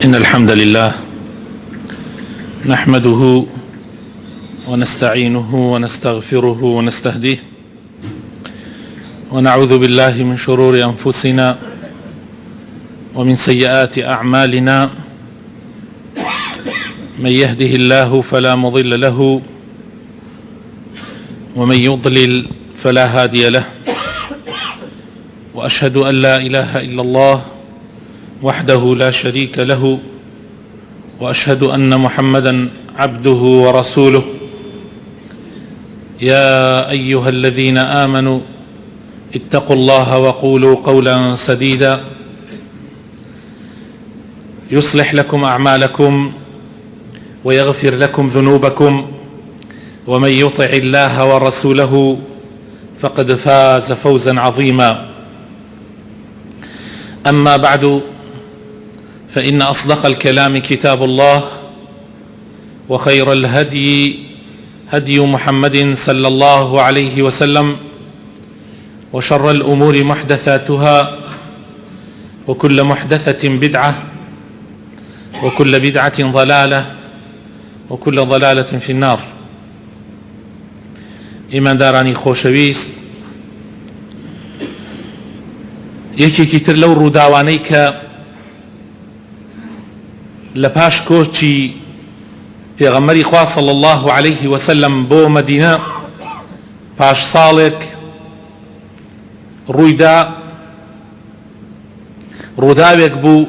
إن الحمد لله نحمده ونستعينه ونستغفره ونستهديه ونعوذ بالله من شرور أنفسنا ومن سيئات أعمالنا. من يهده الله فلا مضل له ومن يضلل فلا هادي له، وأشهد أن لا إله إلا الله وحده لا شريك له، وأشهد أن محمدا عبده ورسوله. يا أيها الذين آمنوا اتقوا الله وقولوا قولا سديدا يصلح لكم أعمالكم ويغفر لكم ذنوبكم، ومن يطع الله ورسوله فقد فاز فوزا عظيما. أما بعد، فإن أصدق الكلام كتاب الله، وخير الهدي هدي محمد صلى الله عليه وسلم، وشر الأمور محدثاتها، وكل محدثة بدعة، وكل بدعة ضلالة، وكل ضلالة في النار. إيمان داراني خوشويست، یەکێکی تر لەو ڕووداوانەی کە لە پاش کۆچی پێغەمبەری خوا صلی الله عليه وسلم بۆ مەدینە پاش ساڵێک ڕوویدا، ڕووداوێک بوو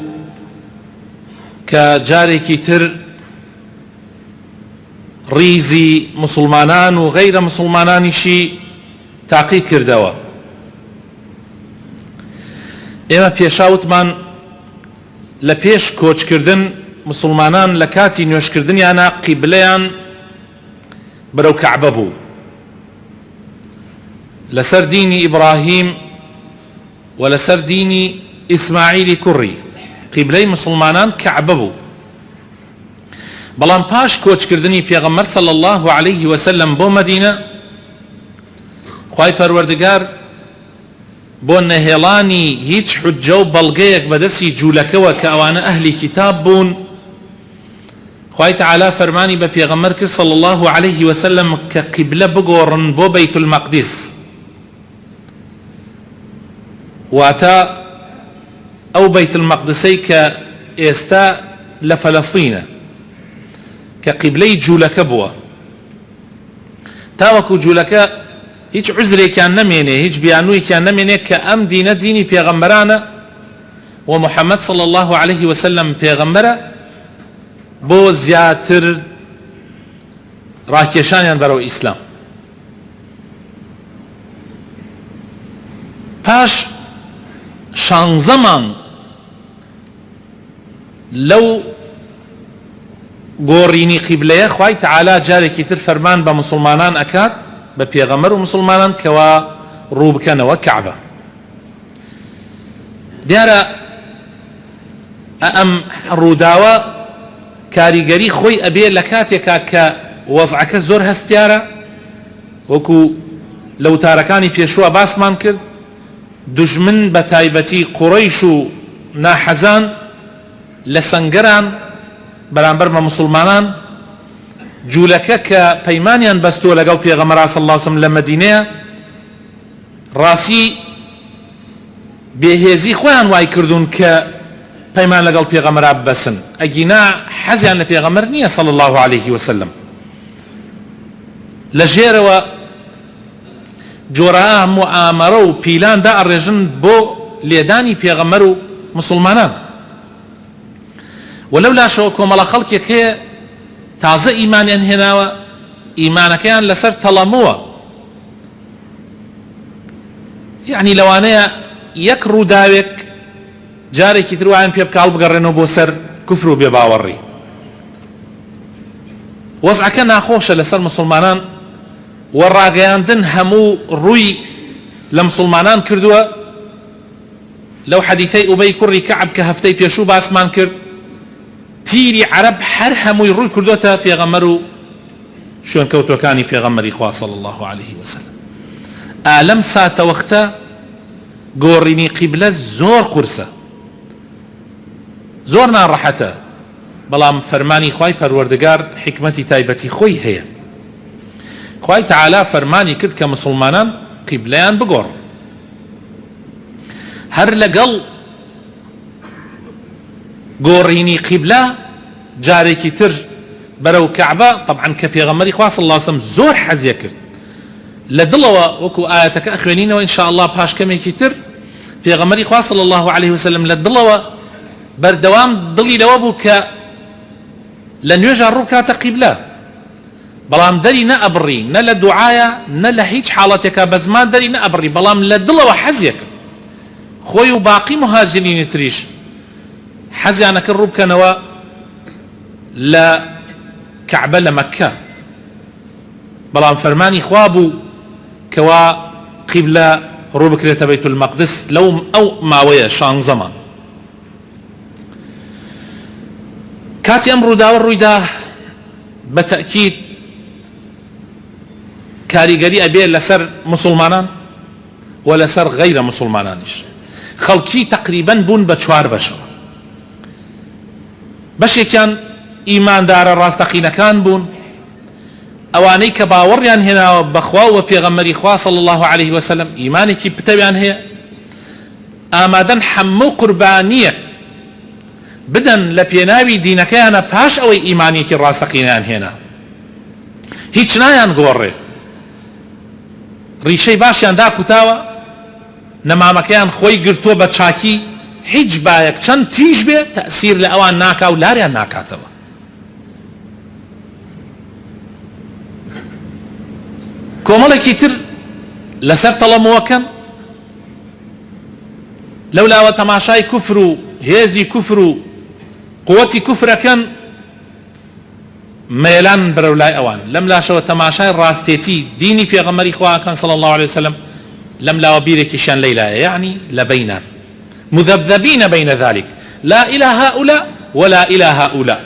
کە جارێکی تر ڕیزی مسلمانان و غەیرە مسلمانانیشی تاقی کردەوە. ئێمە پێشاوتمان لە پێش کۆچکردن مسلمانان لە کاتی نوێشکردنیانە قیبلەیان بەرەو کەعبە بوو. لەسەر دینی ئیبراهیم و لەسەر دینی ئیسماعیلی کوڕی قیبلەی مسلمانان کەعبە بوو. بەڵام پاش کۆچکردنی پێغەمبەر صلی الله عليه وسلم بۆ مەدینە، خوای پەروەردگار بۆ نەهێڵانی هیچ حجە و بەڵگەیەک بەدەستی جوولەکەوە کە ئەوانە ئەهلی کتاب بوون، خوای تەعالا فەرمانی بە پێغەمبەر کرد صلی الله عليه وسلم کە قیبلە بگۆڕن بۆ بەیت المەقدس، واتە ئەو بەیت المەقدسەی کە ئێستا لە فەلەستینە کە قیبلەی جوولەکە بووە. تاوەکو جوولەکە هیچ عذرێکیان نەمێنێ، هیچ بیانوویەکیان نەمێنێ کە ئەم دینە دینی پێغەمبەرانە و محەممەد صلی الله عليه وسلم پێغەمبەرە، بۆ زیاتر ڕاکێشانیان بەرەو ئیسلام. پاش 16 مانگ لەو گۆڕینی قیبلەیە خوای تەعالا جارێکی تر فەرمان بە مسلمانان ئەکات، بە پێغەمبەر و مسلمانان کەوا ڕوو بکەنەوە کەعبە. دیارە ئەم ڕووداوە کاریگەری خۆی ئەبێ لە کاتێکا کە وەزعەکە زۆر هەستیارە، وەکو لە وتارەکانی پێشووە باسمان کرد. دوژمن بە تایبەتی قوڕەیش و ناحەزان لە سەنگەران بەرامبەر بە مسلمانان، جوولەکە کە پەیمانیان بەستووە لەگەڵ پێغەمبەر صلی الله عليه وسلم لە مەدینەیە، ڕاستی بێهێزی خۆیان وای کردوون کە پەیمان لەگەڵ پێغەمبەر ببەسن، ئەگینا حەزیان لە پێغەمبەر نییە صلی الله عليه وسلم. لە ژێرەوە جۆرە موعامەرە و پیلان دائەڕێژن بۆ لێدانی پێغەمبەر و مسلمانان. وەلەو لاشەوە کۆمەڵە خەڵکێک هەیە تازە ئیمانیان هێناوە، ئیمانەکەیان لەسەر تەڵەمەوە، یعنی لەوانەیە یەک ڕووداوێک جارێکی تر وایان پێ بکاڵ بگەڕێنەوە بۆ سەر کوفر و بێباوەڕی. وەزعەکە ناخۆشە لەسەر مسلمانان و ڕاگەیاندن هەموو ڕووی لە مسلمانان کردووە. لەو حەدیثەی ئوبەی کوڕی کەعب کە هەفتەی پێشوو باسمان کرد، تیری عەرەب هەر هەمووی ڕووی کردوتە پێغەمبەر و شوێنکەوتوەکانی پێغەمبەری خوا صلی الله عليه وسلم. ئالەم ساتە وەختە گۆڕینی قیبلە زۆر قورسە. زۆر ناڕەحەتە، بەڵام فەرمانی خوای پەروەردگار حکمەتی تایبەتی خۆی هەیە. خوای تەعالا فەرمانی کرد کە مسلمانان قیبلەیان بگۆڕ، هەر لەگەڵ گۆڕینی قیبلە جارێکی تر بەرەو کەعبە، طبعاً کە پێغەمبەری خوا صلی الله علیه وسلم زۆر حەزیە کرد لە دڵەوە، وەکو ئاەتەکە ئەخوێنینەوە ئینشاء الله پاش کەمێکی تر، پێغەمبەری خوا صلی الله عليه وسلم لە دڵەوە بەردەوام دڵی لەوە بوو کە لە نوێژە ڕووکاتە قیبلە، بەڵام دەری نەئەبڕی، نە لە دوعایە نە لە هیچ حاڵەتێکە بە زمان دەری نەئەبڕی، بەڵام لە دڵەوە حەزیە کرد. خۆی و باقی مهاجرینی تریش حەزیانەکە ڕوو بکەنەوە لە کەعبە لە مەککە، بەڵام فەرمانی خوا بوو کەوا قیبلە ڕوو بکرێتە بەیت المەقدس لەو ئەو ماوەیە 16 مان. کاتی ئەم ڕووداوە ڕوویدا بە تەئکید کاریگەری ئەبێ لەسەر مسلمانان و لەسەر غەیرە مسلمانانیش. خەڵکی تقریباً بوون بە 4 بەشەوە. بەشێکیان ئیماندارە ڕاستەقینەکان بوون، ئەوانەی کە باوەڕیان هێناوە بەخوا و پێغەمبەری خوا صلی الله عليه وسلم، ئیمانێکی پتەویان هەیە، ئامادەن هەموو قوربانیەک بدەن لە پێناوی دینەکەیانە پاش ئەوەی ئیمانێکی ڕاستەقینیان هێنا، هیچ نایان گۆڕێ، ڕیشەی باشیان داکوتاوە، نەمامەکەیان خۆی گرتووە بە چاکی، هیچ بایەک چەند تیژ بێ تەئسیر لە ئەوان ناکا و لاریان ناکاتەوە. کۆمەڵێکی تر لەسەر تەڵەمەوەکەن، لەولاوە تەماشای کوفر و هێزی کوفر و قووەتی کوفرەکەن، مێلان بەرەو لای ئەوان، لەم لاشەوە تەماشای ڕاستێتی دینی پێغەمبەری خواکەن صلی الله عليه وسلم لەم لاوە بیرێکیشیان لەیلایە، یعنی لە بەینان مذبذبین بین ذلك، لا إلى هؤلاء ولا إلى هؤلاء،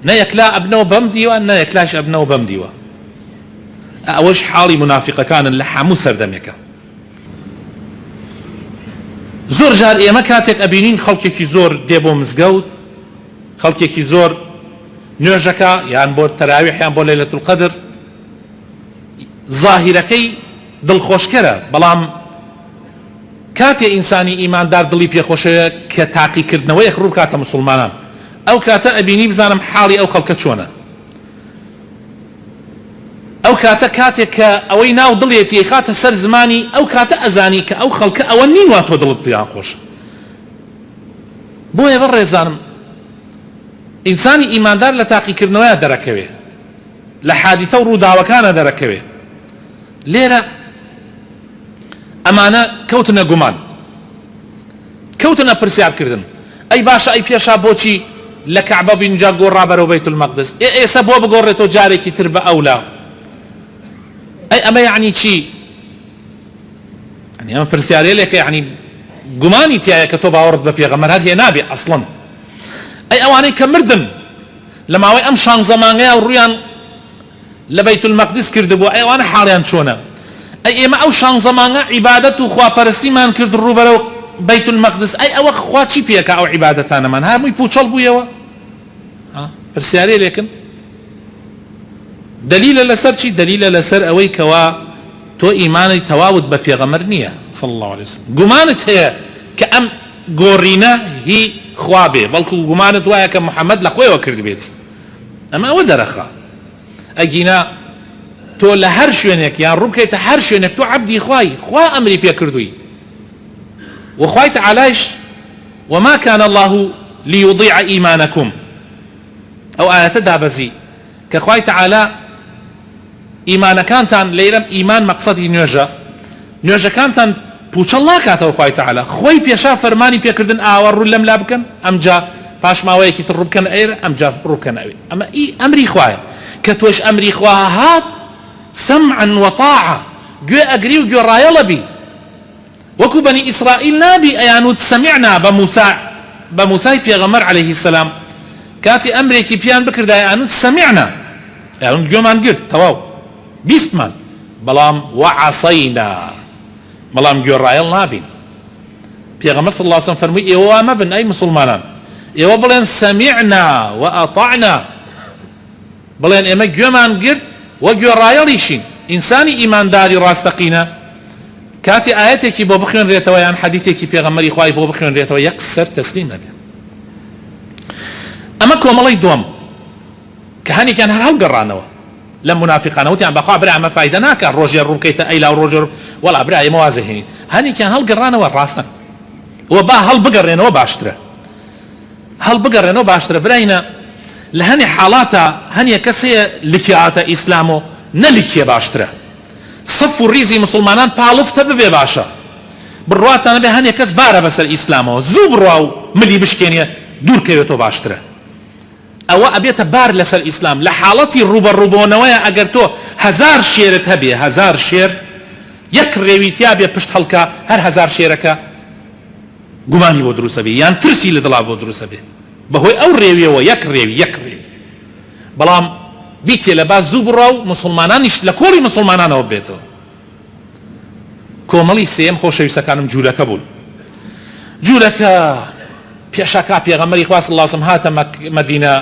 نەیەک لا ئەبنەوە بەم دیوە نەیەکلاش ئەبنەوە بەم دیوە. ئەوەش حاڵی منافقەکانن لە هەموو سەردەمێکە. زۆر جار ئێمە کاتێک ئەبینین خەڵکێکی زۆر دێ بۆ مزگەوت، خەڵکێکی زۆر نوێژەکە یان بۆ تەراویح یان بۆ لەیلەت القەدر، ظاهیرەکەی دڵخۆشکەرە، بەڵام کاتێ ئینسانی ئیماندار دڵی پێخۆشەیە کە تاقیکردنەوەیەک ڕوو کاتە مسلمانان، ئەو کاتە ئەبینی بزانم حاڵی ئەو خەڵکە چۆنە. ئەو کاتە کاتێک کە ئەوەی ناو دڵێتی خاتە سەر زمانی، ئەو کاتە ئەزانی کە ئەو خەڵکە ئەوە نین وا تۆ دڵت پیان خۆش. بۆیە بەڕێزانم ئینسانی ئیماندار لە تاقیکردنەوەیە دەرەکەوێ، لە حادیثە و ڕووداوەکانە دەرەکەوێ. لێرە ئەمانە کەوتنە گومان، کەوتنە پرسیارکردن، ئەی باشە ئەی پێشا بۆچی لە کەعبە بینجا گۆڕا بەرەو بەیت المەقدس، ئێستا بۆ بگۆڕێتەوە جارێکی تر بە ئەولا، ئەی ئەمە یعنی چی؟ یعنی ئەمە پرسیارێکە، یعنی گومانی تایە کە تۆ باوەڕت بە پێغەمبەر هەر هێ نابێ ئەسڵەن. ئەی ئەوانەی کە مردن لە ماوەی ئەم 16 مانگەیە و ڕویان لە بەیت المەقدس کردبووە، ئەی ئەوانە حاڵیان چۆنە؟ ئەی ئێمە ئەو 16 مانگە عیبادەت و خواپەرستیمان کرد ڕوو بەرەو بەیت المەقدس، ئەی ئەوە خوا چی پێکە ئەو عیبادەتانەمان هەمووی پوچەڵ بوویەوە؟ پرسیارێ لێکن. دلیلە لەسەر چی؟ دلیلە لەسەر ئەوەی کەوا تۆ ئیمانی تەواوت بە پێغەمبەر نییە صلی الله عليه وسلم، گومانت هەیە کە ئەم گۆڕینە هی خوا بێ، بەڵکو گومانت وایە کە محەممەد لە خۆیەوە کرد بێتی. ئەمە ئەوە دەرەخە. ئەگینا تۆ لە هەر شوێنێک یان ڕووکەیتە هەر شوێنێک تۆ عەبدی خوای، خوا ئەمری پێ کردووی، وخوای تەعالایش وما كان الله ليضيع إيمانكم، ئەو ئاەتە دابەزی کە خوای تەعالا ئیمانەکانتان لەیرەم ئیمان مەقسەدی نوێژەکانتان پوچەڵ ناکاتەوە. خوای تەعالا خۆی پێشا فەرمانی پێکردن ئاوە ڕوو لەم لا بکەن، ئەمجا پاش ماوەیەکی تر ڕوو بکەن ئێرە، ئەمجا ڕوو بکەن ئەوێ. ئەمە ئەمری خوایە کە تۆش ئەمری خوا هات سمعا وطاعة، گوێ ئەگری و گوێڕایەڵە بی، وەکو بەنی ئیسرائیل نابی ئەیانوت سەمیعنا بە موسای پێغەمبەر عەلەیهی سەلام کاتی ئەمرێکی پیان بکردایە ئەنوت سەمیعنا، یانوت گوێمان گرت تەواو بیستمان، بەڵام وەعەسەینا، بەڵام گوێڕایەڵ نابین. پێغەمبەر صلی الله علیه و سلم فەرمووی ئێوە مەبن ئەی مسلمانان، ئێوە بڵێن سەمیعنا و ئەطەعنا، بڵێن ئێمە گوێمان گرت وە گوێڕایەڵیشین. ئینسانی ئیمانداری ڕاستەقینە کاتی ئاەتێکی بۆ بخوێنرێتەوە یان حەدیثێکی پێغەمبەری خوای بۆ بخوێنرێتەوە یەکسەر تەسلیم ئەبێ. ئەمە کۆمەڵی دووەم کە هەنێکیان هەر هەڵگەڕانەوە لە منافقانە، وتیان بەخوا برا ئەمە فایدە ناکات ڕۆژێ ڕووکەیتە ئەیلا و ڕۆژێ وەڵا برا ئێمە وازە هێنین. هەنێکیان هەڵگەڕانەوە ڕاستن وە با هەڵبگەڕێنەوە باشترە، هەڵبگەڕێنەوە باشترە. براینە لە هەنێ حاڵاتە هەنێ کەسەیە لکیاتە ئیسلام و نەلیکیە باشترە. سەف و ڕیزی مسلمانان پاڵفتە ببێ باشە، بڕواتانە بێ هەنێ کەس بارە بەسەر ئیسلامەوە زوو بڕوا و ملی بشکێنێ دوورکەوێتەوە باشترە. ئەوە ئەبێتە بار لەسەر ئیسلام. لە حاڵەتی ڕوبەڕووبوونەوەیە ئەگەر تۆ 1000 شێرت هەبێ، 1000 شێر یەک ڕێویتیا بێ پشت هەڵکە، هەر 1000 شێرەکە گومانی بۆ دروستە بێ یان ترسی لە دڵا بۆ دروستە بێ بەهۆی ئەو ڕێویەوە یەک ڕێوی. بەڵام بیتێ لە باز زوو بڕا و مسلمانانیش لە کۆڵی مسلمانانەوە بێتەوە. کۆمەڵی سێم خۆشەویستەکانم جوولەکە بوون. جوولەکە پێشاکا پێغەمبەری خوا صلی الله علیه و سلم هاتە مەدینە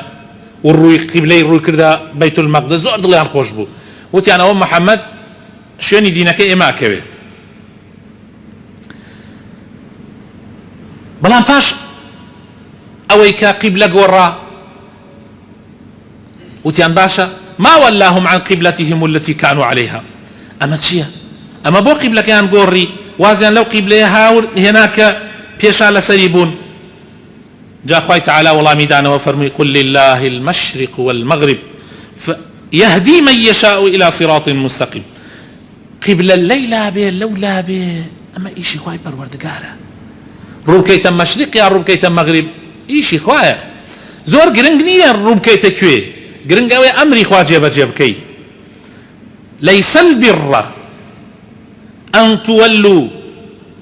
و ڕووی قیبلەی ڕووی کردە بەیت المەقدس، زۆر دڵیان خۆش بوو. وتیان ئەوە محەممەد شوێنی دینەکەی ئێمە ئەکەوێ. بەڵام پاش ئەوەی کە قیبلە گۆڕا وتیان باشە ما ولاهم عن قبلتهم التي كانوا عليها. ئەمە چییە؟ ئەمە بۆ قیبلەکەیان گۆڕی، وازیان لەو قیبلەیە هاور هێناکە پێشا لەسەری بوون. جا خوای تعالی وەڵامی دانەوە فەرمووی قل لله المشرق والمغرب يهدي من يشاء إلى صراط مستقيم. قبلە لەیلا بێ لەولا بێ ئەمە ئیشی خوای پەروەردگارە. ڕووکەیتە مەشریق یا ڕووکەیتە مەغریب ئیشی خوایە. زۆر گرنگ نییە ڕووکەیتە کوێ، گرنگ ئەوەی ئەمری خوا جێبەجێ بکەی. ليس البر أن تولوا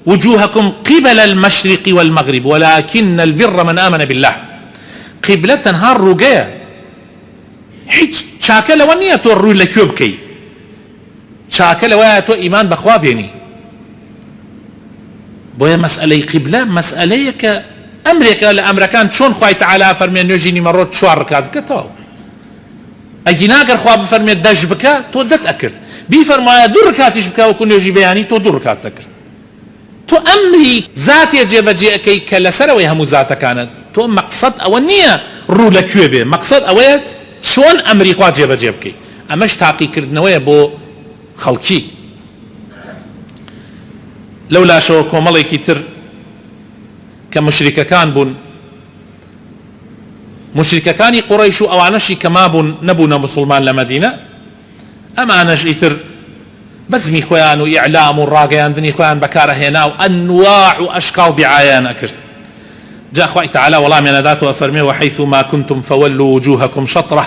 وجوهكم قبل المشرق والمغرب ولكن البر من آمن بالله. قبلة تنهار ڕووگەیە، هیچ چاکە لەوە نییە تۆ ڕووی لەکوێ بکەی، چاکە لەوەیە تۆ ئیمان بەخوا بێنی. بۆیە مەسئلەی قیبلە مەسئلەیە کە ئەمرێکە لە ئەمرەکان، چۆن خوای تەعالی فەرمێ نوێژی نیمەڕۆ 4 ڕکات بکەتەوە. ئەگی ناگەر خوا بفەرمێت 10 بکە تۆ 10 ئەکرد، بیفەرمایە 2 ڕکاتیش بکە وەکو نوێژی بەیانی تۆ 2 ڕکات دەکرد. تۆ ئەمری زاتێ جێبەجێ ئەەکەی کە لەسەرەوەی هەموو زاتەکانت. تۆ مەقسەد ئەوە نییە ڕوو لەکوێ بێ، مەقسەد ئەوەیە چۆن ئەمری خوا جێبەجێ بکەی. ئەمەش تاقیکردنەوەیە بۆ خەڵکی. لەولاشەوە کۆمەڵێکی تر کە مشریکەکان بوون، مشریکەکانی قوڕەیش و ئەوانەشی کە مابوون نەبوونە مسلمان لە مەدینە، ئەمانەش ئیتر بەزمی خۆیان و ئیعلام و ڕاگەیاندنی خۆیان بەکارەهێنا و ئەنواع و ئەشکاڵ دیعایان ئەکرد. جا خوای تەعالی وەڵامیان داتەوە فەرمێ وحيث ما كنتم فولوا وجوهكم شطرة.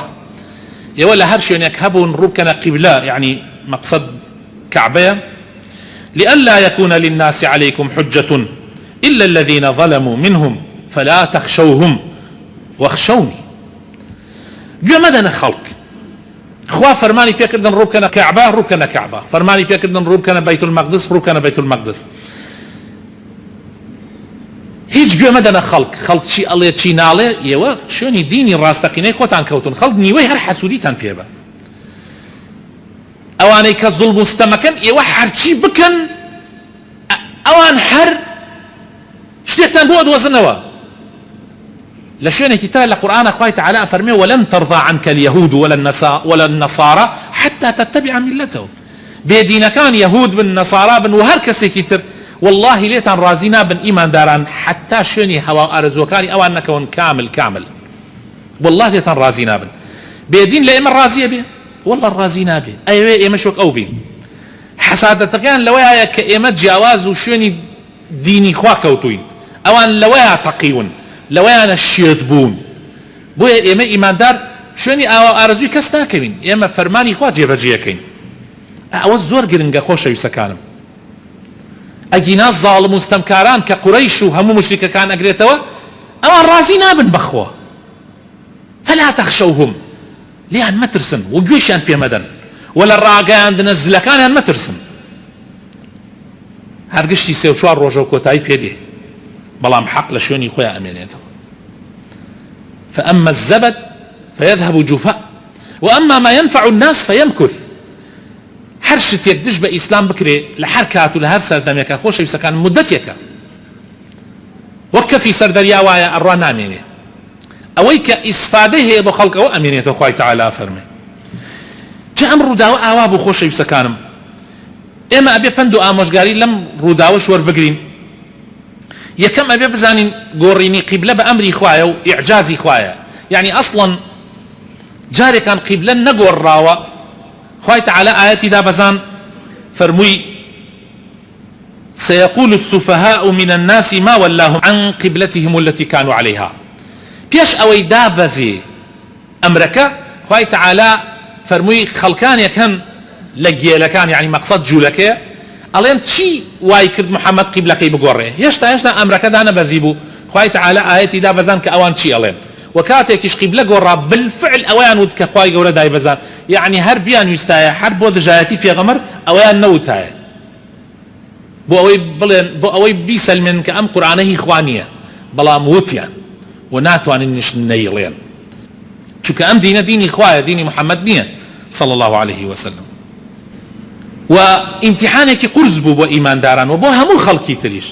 ئێوە لە هەر شوێنێک هەبوون ڕووبکەنە قیبلە، یعنی مەقسەد کەعبەیە. لئلا يكون للناس عليكم حجة إلا الذين ظلموا منهم فلا تخشوهم واخشوني. گوێ مەدەنە خەڵک. خوا فەرمانی پێکردن ڕووبکەنە کەعبە، ڕووبکەنە کەعبە. فەرمانی پێکردن ڕووبکەنە بەیت المەقدس، ڕووبکەنە بەیت المەقدس. هیچ گوێ مەدەنە خەڵک. خەڵک چی ئەڵێ چی ناڵێ، ئێوە شوێنی دینی ڕاستەقینەی خۆتان کەوتن. خەڵک نیوەی هەر حەسوودیتان پێ بە. ئەوانەی کە زوڵم و ستەمەکەن ئێوە هەرچی بکەن ئەوان هەر شتێکتان بۆ دۆزنەوە. لە شوێنێکی تر لە قورئانە خوای تەعالی فەرمێ ولن ترضى عنك اليهود ولا النصارى حتى تتبع ملتهم. بێدینەکان یەهود بن، نەسارا بن و هەر کەسێکی تر والله لێتان ڕازی نابن ئیمانداران حتا شوێنی هەوا ئارەزوەکانی ئەوان نەکەون کامل. والله لێتان ڕازی نابن. بێدین لە ئێمە ڕازیە بێ؟ والله ڕازی نابێ. ئەوێ ئێمە شوک ئەو بین. حەسادەتەکان لەوەیە کە ئێمە جیاواز و شوێنی دینی خوا کەوتوین، ئەوان لەوەیە تەقیون، لەوەیانە شێت بوون. بۆیە ئێمە ئیماندار شوێنی ئاوا ئارەزووی کەس ناکەوین، ئێمە فەرمانی خوا جێبەجێەکەین. ئەوە زۆر گرنگە خۆشەویستەکانم. ئەگینا زاڵم و ستەمکاران کە قوڕەیش و هەموو مشریکەکان ئەگرێتەوە، ئەوان ڕازی نابن بەخوا. فلا تخشوهم، لیان مەترسن و گوێشیان پێ مەدەن و لە ڕاگەیاندنە زلەکانیان مەترسن. هەرگشتی 3 و 4 ڕۆژە و کۆتایی پێدێ. بەڵام حەق لە شوێنی خۆیان ئەمێنێتەوە. فأما الزبد فيذهب جفاء وأما ما ينفع الناس فيمكث. هەر شتێک دش بە ئیسلام بکرێ لە هەر کات و لە هەر سەردەمێکە خۆشەویستەکان مدەتێکە، وەک کەفی سەردەریا وایە ئەڕوا نامێنێ، ئەوەی کە ئیسفادە هەیە بۆ خەڵکەوە ئەمێنێتەوە. خوای تەعالا فەرمێ جا ئەم ڕووداوە ئاوا بوو خۆشەویستەکانم، ئێمە ئەبێ پند و ئامۆژگاری لەم ڕووداوەش وەربگرین. یەکەم ئەبێ بزانین گۆڕینی قیبلە بە ئەمری خوایە و ئیعجازی خوایە، یعنی ئەسڵەن جارێکان قیبلە نەگۆڕراوە. خوای تەعالا ئاەتی دابەزان فەرمووی سيقول السفهاء من الناس ما ولاهم عن قبلتهم التي كانوا عليها. پێش ئەوەی دابەزێ ئەمرەکە خوای تەعالا فەرمووی خەڵکانێک هەن لە گێلەکان، یعنی مەقسەد جوولەکەیە، ئەڵێن چی وای کرد محەممەد قیبلەکەی بگۆڕێ؟ هێشتا ئەمرەکە دانەبەزی بوو. خوای تەعالا ئاەتی دابەزان کە ئەوان چی ئەڵێن، و کاتێکیش قیبلە گۆڕا بالفعل ئەویان وت کە خوای گەورە دایبەزان، یعنی هەر بیان ویستایە هەر بۆ دژایەتی پێغەمبەر ئەویان نەوتایە، بۆ ئەوەی بڵێن بۆ ئەوەی بیسەلمێن کە ئەم قورئانە هی خوا نییە، بەڵام وتیان و ناتوانین نیش نەیڵێن، چونکە ئەم دینە دینی خوایە، دینی محەممەد نییە صلى الله عليه وسلم. و ئیمتیحانێکی قورس بوو بۆ ئیمانداران و بۆ هەموو خەڵکی تریش.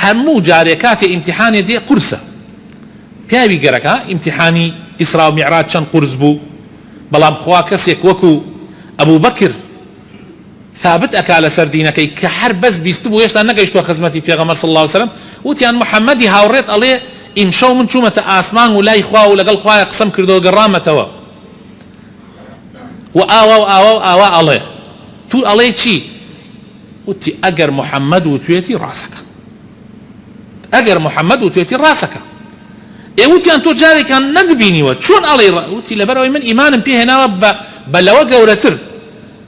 هەموو جارێ کاتێ ئیمتیحانێ دێ قورسە. پیاوی گەرەکە ئیمتیحانی ئیسرا و میعراج چەند قورس بوو، بەڵام خوا کەسێک وەکو ئەبوو بەکر ثابت ئەکا لەسەر دینەکەی کە هەر بەس بیست بوو هێشتا نەگەیشتووە خزمەتی پێغەمبەر صلی الله عليه وسلم، وتیان محەممەدی هاوڕێت ئەڵێ ئیمشەو من چوومەتە ئاسمان و لای خوا و لەگەڵ خوایە قسەم کردەوە گەڕامەتەوە و ئاوا ئەڵێ تو ئەڵێ چی؟ وتی ئەگەر محەممەد وتوێتی ڕاستەکە، ئەگەر محەممەد وتوێتی ڕاستەکە. ئێوتیان تۆ جارێکان نەدبینیوە چۆن ئەڵێ؟ وتی لەبەرەوەی من ئیمانم پێ هێناوە بە لەوە گەورەتر،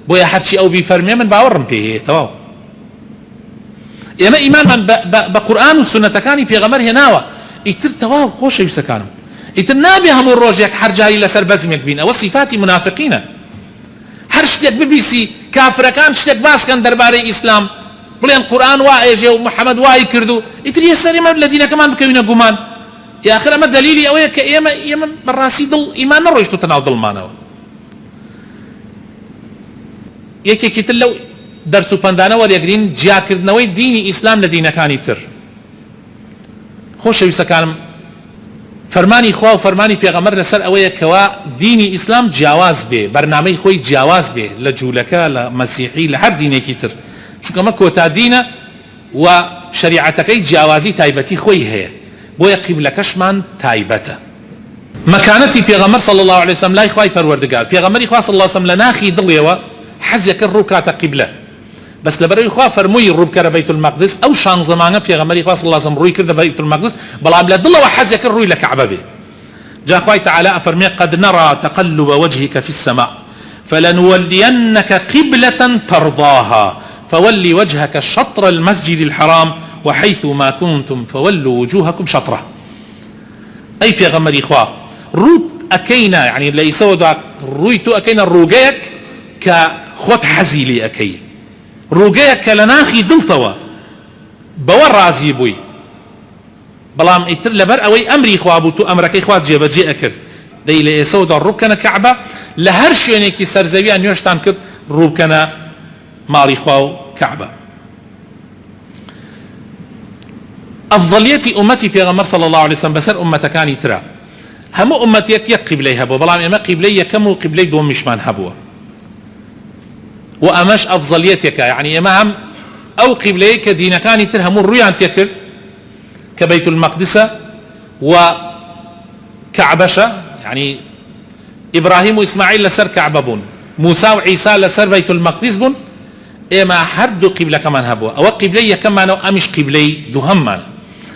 بۆیە هەرچی ئەو بیفەرمێ من باوەڕم پێ هەیەتەوە. ئێمە ئیمانمان بە قورئان و سنەتەکانی پێغەمبەر هێناوە، ئیتر تەواو خۆشەویستەکانم، ئیتر نابێ هەموو ڕۆژێک هەر جاری لەسەر بەزمێک بین، ئەوە صفاتی منافقینە. هەر شتێک ببیسی کافرەکان شتێک باسکەن دەربارەی ئیسلام، بڵێن قورئان وا ئێژێ و محەممەد وای کردو، ئیتر یەسەریمە لە دینەکەمان بکەوینە گومان. یاخر ئەمە دلیلی ئەوەیە کە ئێمە بەڕاستی دڵ ئیمان نەڕۆیشتوتە ناو دڵمانەوە. یەکێکی تر لەو دەرس و پەندانە وەرێگرین جیاکردنەوەی دینی ئیسلام لە دینەکانی تر. خۆشەویستەکانم، فەرمانی خوا و فەرمانی پێغەمبەر لەسەر ئەوەیە کەوا دینی ئیسلام جیاواز بێ، بەرنامەی خۆی جیاواز بێ لە جوولەکە، لە مەسیحی، لە هەر دینێکی تر، چونکە ئەمە کۆتا دینە و شریعەتەکەی جیاوازی تایبەتی خۆی هەیە، بۆیە قیبلەکەشمان تایبەتە. مەکانەتی پێغەمبەر صلی الله عليه وسلم لای خوای پەروەردگار، پێغەمبەری خوا صلی الله عليه وسلم لە ناخی دڵێەوە حەزێکە ڕوو کاتە قیبلە، بەس لەبەرەوەی خوا فەرمووی ڕووبکەرە بەیت المەقدس، ئەو 16 زمانە پێغەمبەری خوا صلی الله عليه وسلم ڕووی کردە بەیت المەقدس، بەڵام لە دڵەوە حەزێکە ڕووی لە کەعبە بێ. جا خوای تەعالا ئەفەرمێ قد نرى تقلب وجهك في السماء فلنولينك قبلة ترضاها فولي وجهك شطر المسجد الحرام وحيث ما كنتم فولوا وجوهكم شطره. أي في غمر إخوة روت أكينا، يعني ليس ودع رويتو أكينا روجيك كخوت حزيلي أكي روجيك لناخي دلتوا بور رازي بوي، بلام إتر لبر أوي أمري خوابوتو أمرك إخوات جيبا جي أكر دي ليسو دا روبكنا كعبة لهرش ينكي سرزويان يوشتان كر روبكنا ماري خواو كعبة. أفضلية أمتي في غمر صلى الله عليه وسلم بسر أمة كاني ترى هم أمتي يك قبلي هبوا، بلام إما قبلي كمو قبلي دوم مشمان هبوا، وأمش أفضليتك يعني إما هم أو قبلي كدين كاني ترى هم الريان تيكر كبيت المقدس وكعبشة، يعني إبراهيم وإسماعيل لسر كعبة بون، موسى وعيسى لسر بيت المقدس بون، إما هردو قبلة كمان هبوا، أو قبلي كمان أمش قبلي دهمان،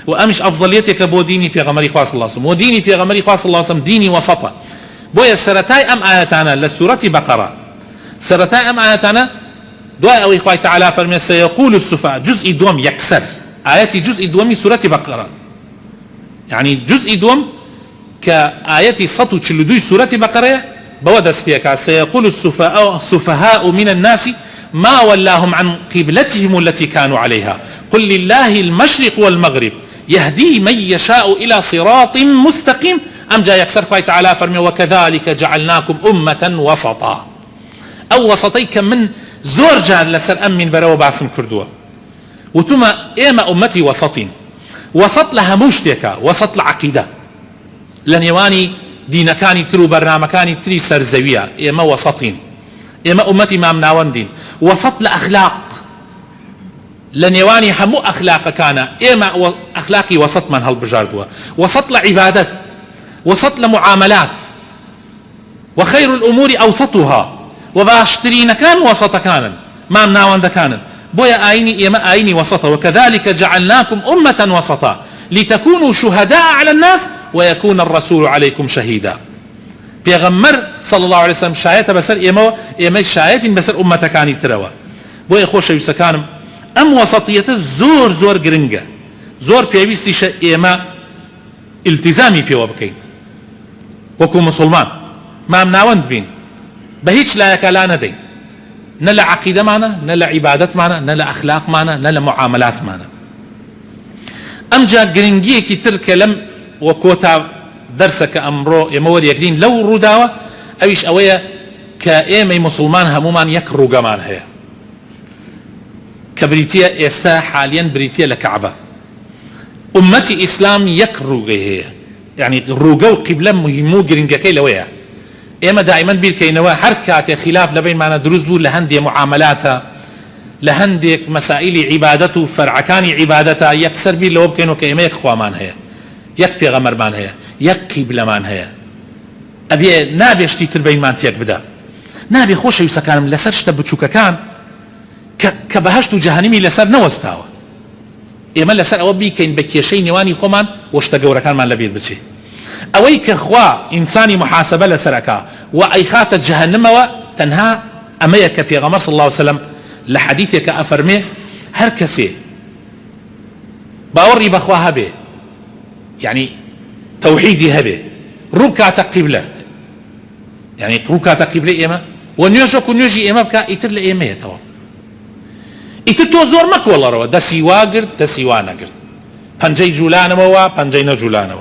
وأمش أفضليتك بو ديني في غمري خاص الله صلى وديني في غمري خاص الله صلى ديني وسطة. بويا سرتاي أم آياتنا لسورة بقرة، سرتاي أم آياتنا دعاء أو إخوة تعالى فرمي سيقول السفهاء، جزء دوم يكسر آياتي جزء دومي سورة بقرة، يعني جزء دوم كآياتي سطو تشلدوي سورة بقرة بودس فيها سيقول السفهاء من الناس ما ولاهم عن قبلتهم التي كانوا عليها قل لله المشرق والمغرب يهدي من يشاء إلى صراط مستقيم. أم جاء يكسر خوي تعالى فرمي وكذلك جعلناكم أمة وسطا، أو وسطي كم من زور جار لسر أمين بروا باسم كردوه وتما إما أمتي وسطين، وسط لها مشتكى، وسط العقيدة لنيواني دين كاني ترو برنامج كاني تري سرزوية، إما وسطين، إما أمتي ما مناوندين، وسط لأخلاق لنيواني همو أخلاق كان، إما أخلاقي وسط من هالبجاردوه، وسط لعبادات، وسط لمعاملات، وخير الأمور أوسطها، وباشترين كان وسط كان ما مناوند كان بويا آيني إما آيني وسطا وكذلك جعلناكم أمة وسطا لتكونوا شهداء على الناس ويكون الرسول عليكم شهيدا. بيغمر صلى الله عليه وسلم شايته بسر إما شايتين بسر أمة كاني تروا بويا خوش يسكانم أم وسطية زور زور جرنجة زور بيويستي إما التزامي بيوا بكي وكو مسلمان ما مناوند بين بهيج لا يكلا ندي نلا عقيدة معنا، نلا عبادات معنا، نلا أخلاق معنا، نلا معاملات معنا. أمجا جرينجي كي ترك لم وكوتا درسك أمرو يمور يقدين لو روداوة أويش أويا كأيمي مسلمان همومان يكرو جمان هي كبريتيا إسا حاليا بريتيا لكعبة أمتي إسلام يكرو هي يعني روجو قبلة مهمو جرينجا كي لويا إما دائما بيركينوا حركات خلاف لبين معنا دروز بو لهندي معاملاتها لهندي مسائل عبادته فرعكاني عبادتها يكسر بي لو بكينو كيما يكخوا مان هي يك بيغمر مان هي يك قبلة مان هي أبي نابي اشتي تربين مان تيك بدا نابي خوش يسكان لسرش تبتشوك كان كبهشت جهنمي لسر نوستاوا إما لسر أو بي كين بكيشي نواني خومان واشتقوا كان مان لبير بتشي أويك أخوا إنساني محاسبة لسركا وأيخات جهنم وتنهى أميك في غمر صلى الله عليه وسلم لحديثك أفرمي هركسي باوري بأخوها به يعني توحيدي هبه ركعة قبلة يعني ركعة قبلة إما ونيوجك ونيوجي إما بكا إتر لإما يتوا إتر تو زور مك والله روا دسي واقر دسي وانا قرد پنجي جولانوا وپنجي نجولانوا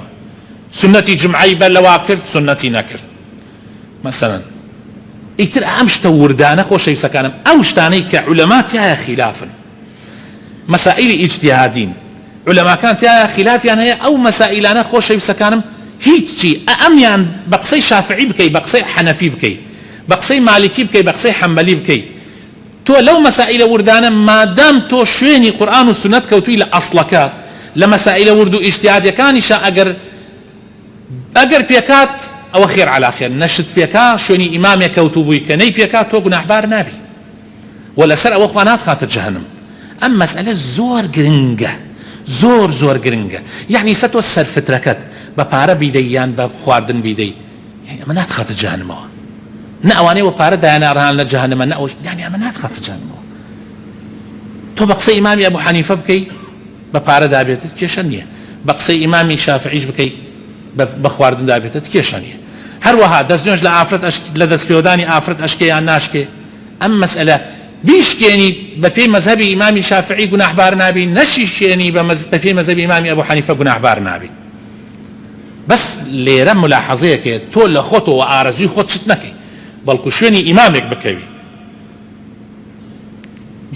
سنتي جمعي بل واكرت سنتي نكرت مثلا ايتر امشت وردانه خوش يسكانم اوشتاني كعلماء يا خلافا مسائل اجتهادين علماء كانت يا خلاف يعني او مسائل انا خوش يسكانم هيجي اميان بقصي شافعي بكي بقصي حنفي بكي بقصي مالكي بكي بقصي حنبلي بكي تو لو مسائل وردانه ما دام تو شويني قران والسنه كوتو الى اصلك لمسائل وردو اجتهاد كان شاء اگر بيكات او خير على خير نشت بيكا شوني امام يكوتبوي كني بيكات تو احبار نابي ولا سر او اخوانات خاطر جهنم. اما مساله زور جرينجا زور جرينجا يعني ستوسر فتركت ببارا بيديان بخواردن بيدي يعني امانات خاطر جهنم ناواني وبارا دانا رهان جهنم ناوش يعني امانات خاطر جهنم. تو بقصي امامي ابو حنيفه بكي ببارا دابيت كيشنيه بقصي امامي شافعي بكي بخواردن دابێتت کێشانیە هەروەها دەستنوێژ لە ئافرەت لە دەستپێوەدانی ئافرەت ئەشکێ یان ناشکێ ئەم مەسئلە بیشکێنی بە پێی مەذهبی ئیمامی شافعی گوناحبار نابی نەشیشێنی بە پێی مەذهبی ئیمامی ئەبوو حەنیفە گوناحبار نابی. بەس لێرە ملاحەزەیەکێ تۆ لە خۆتەوە ئارەزوی خۆت شت نەکەی بەڵکو شوێنی ئیمامێک بکەوی.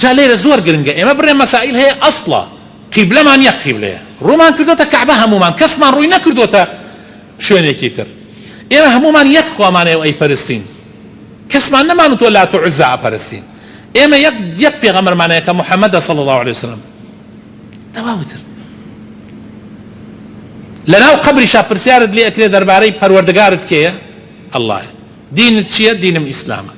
جا لێرە زۆر گرنگە ئێمە بڕێ مەسائل هەیە ئەسڵە قیبلەمان یەک قیبلەیە ڕوومان کردوتە کەعبە هەمومان کەسمان ڕووی نەکردوتە شوێنێکی تر ئێمە هەمومان یەک خوامانەیە ئەی پەرستین کەسمان نەمانوتۆ لات و عوزا ئەپەرستین ئێمە یەک پێغەمبەرمانەیە کە محەممەدە صلی الله عليه وسلم تەواوتر لەناو قەبریشا پرسیارت لێ ئەکرێ دەربارەی پەروەردگارت کێیە ئەڵڵایە دینت چییە دینم ئیسلامە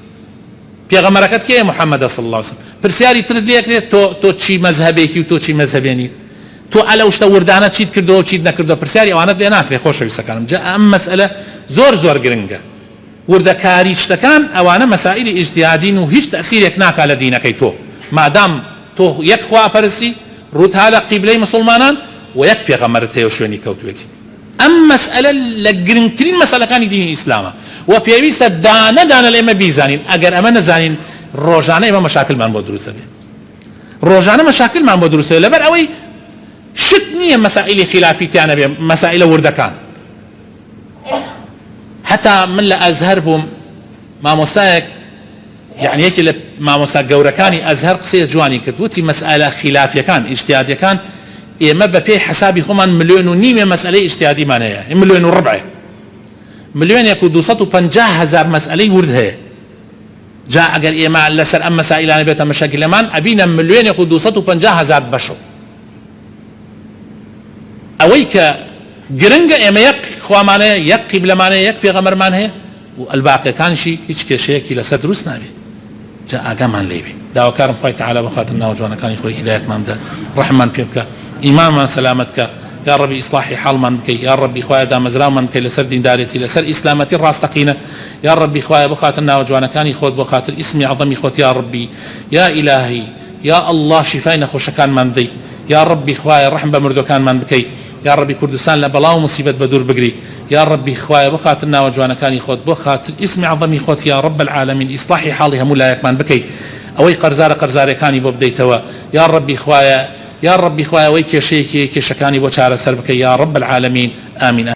پێغەمبەرەکەت کێیە محەممەدە صلی الله عليه وسلم پرسیاری ترت لێ ئەکرێت تۆ چی مەذهبێکی و تۆ چی مەذهبێنی تو على وشتا وردانه چیت کردو چیت نکردو پرسیاری ئەوانەت لێ ناکرێ خۆشەویستەکانم. جا ئەم مەسئلە زۆر گرنگە وردەکاری شتەکان ئەوانە مەسائلی ئیجتیهادین و هیچ تەسیرێک ناکا لە دینەکەی تۆ مادام تۆ یەک خوا پەرستی ڕووتها لە قیبلەی مسلمانان و یەک پێغەمبەرت هەیە و شوێنی کەوتوێتی. ئەم مەسئلە لە گرنگترین مەسئلەکانی دینی ئیسلامە و پێویستە دانە لێمە بیزانین ئەگەر ئەمە نەزانین ڕۆژانە ئێمە مەشاکلمان بۆ دروستە بێ ڕۆژانە مەشاکلمان بۆ دروستە لەبەر ئەوەی شت نییە مەسائلی خلافیتیانە بێ مەسائلە وردەکان. حتا من لە ئەزهەر بووم مامۆستایەک يعني یەکی لە مامۆستا گەورەکانی ئەزهەر قسەی جوانی کرد وتی مەسئلە خلافیەکان ئیجتیهادیەکان ئێمە بە پێی حسابی خۆمان 1.5 ملیۆن مەسئلەی ئیجتیهادیمان هەیە 1.5 ملیۆن ملیۆنێک و 250,000 مەسئلەی ورد هەیە. جا ئەگەر ئێمە لەسەر ئەم مەسائلانە بێتە مەشەکلەمان ئەبینە 1,250,000 بەشە. ئەوەی کە گرنگە ئێمە یەک خوامانەیە یەک قیبلەمانەیە یەک پێغەمبەرمان هەیە و ئەلباقیەکانشی هیچ کێشەیەکی لەسەر دروست نابێت. جا ئاگامان لێ بێ. داواکارم خوای تەعالی بەخاتر ناوجوانەکانی خۆی هیدایەتمان بدە، ڕەحممان پێ بکە، ئیمانمان سەلامەت کە، یا ربی ئیصلاحی حاڵمان بکەی، یا ربی خوایە دامەزراومان بکەی لەسەر دیندارێتی لەسەر ئیسلامەتی ڕاستەقینە، یا ربی خوایە بخاتر ناوجوانەکانی خۆت بۆ خاتر ئیسمی عەظەمی خۆت، یا ربی یا ئیلاهی یا الله شیفای نەخۆشەکانمان بدەی، یا ربی خوایە ڕەحم بە مردوەکانمان بکەی، یا ربی کوردستان لە بەڵاو و مصیبەت بە دوور بگری، یا ربی خوایە بخاتر ناوجوانەکانی خۆت بۆ خاتر ئیسمی عەظەمی خۆت، یا رب العالمین ئیصلاحی حاڵی هەموو لایەکمان بکەی، ئەوەی قەرزارەکانی بۆ بدەیتەوە، یا ربی خوایە ئەوەی کێشەیەکی کێشەکانی بۆ چارەسەر بکەی، یا رب العالمین. آمین.